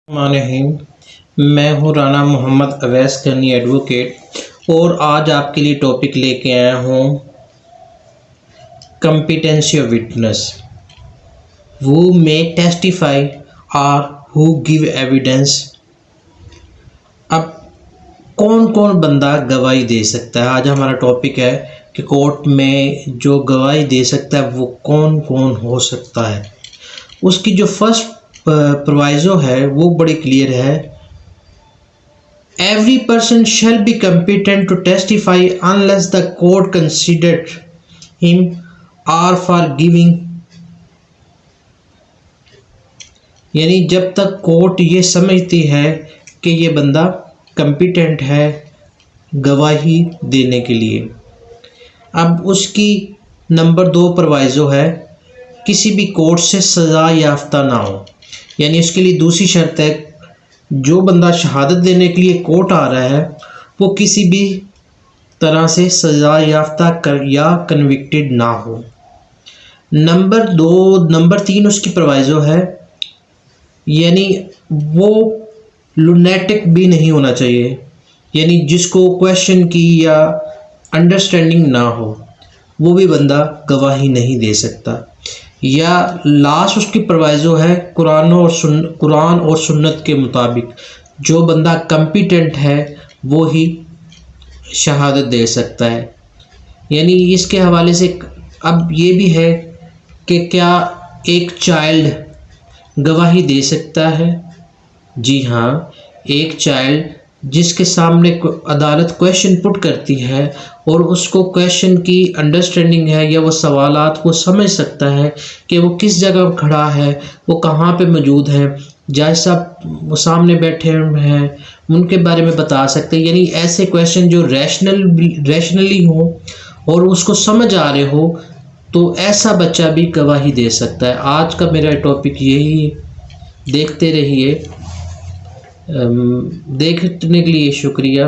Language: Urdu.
الرحمن میں ہوں رانا محمد اویس غنی ایڈوکیٹ، اور آج آپ کے لیے ٹاپک لے کے آیا ہوں competency of witness who may testify or who give evidence۔ اب کون کون بندہ گواہی دے سکتا ہے؟ آج ہمارا ٹاپک ہے کہ کورٹ میں جو گواہی دے سکتا ہے وہ کون کون ہو سکتا ہے۔ اس کی جو فرسٹ پرووائزو ہے وہ بڑی کلیئر ہے، every person shall be competent to testify unless the court considered ہم اور فار گیونگ، یعنی جب تک کورٹ یہ سمجھتی ہے کہ یہ بندہ کمپیٹنٹ ہے گواہی دینے کے لیے۔ اب اس کی نمبر 2 پرووائزو ہے، کسی بھی کورٹ سے سزا یافتہ نہ ہو، یعنی اس کے لیے دوسری شرط ہے جو بندہ شہادت دینے کے لیے کورٹ آ رہا ہے وہ کسی بھی طرح سے سزا یافتہ یا کنوکٹڈ نہ ہو۔ نمبر 3 اس کی پرووائزو ہے، یعنی وہ لونیٹک بھی نہیں ہونا چاہیے، یعنی جس کو کویشچن کی یا انڈرسٹینڈنگ نہ ہو وہ بھی بندہ گواہی نہیں دے سکتا۔ یا لاسٹ اس کی پرووائزو ہے، قرآن اور سنت کے مطابق جو بندہ کمپیٹنٹ ہے وہ ہی شہادت دے سکتا ہے۔ یعنی اس کے حوالے سے اب یہ بھی ہے کہ کیا ایک چائلڈ گواہی دے سکتا ہے؟ جی ہاں، ایک چائلڈ جس کے سامنے عدالت کویشچن پٹ کرتی ہے اور اس کو کویشچن کی انڈرسٹینڈنگ ہے یا وہ سوالات کو سمجھ سکتا ہے کہ وہ کس جگہ کھڑا ہے، وہ کہاں پہ موجود ہے، جج صاحب وہ سامنے بیٹھے ہیں ان کے بارے میں بتا سکتے ہیں، یعنی ایسے کویشچن جو ریشنلی ہوں اور اس کو سمجھ آ رہے ہو تو ایسا بچہ بھی گواہی دے سکتا ہے۔ آج کا میرا ٹاپک یہی، دیکھتے رہیے، دیکھنے کے لیے شکریہ۔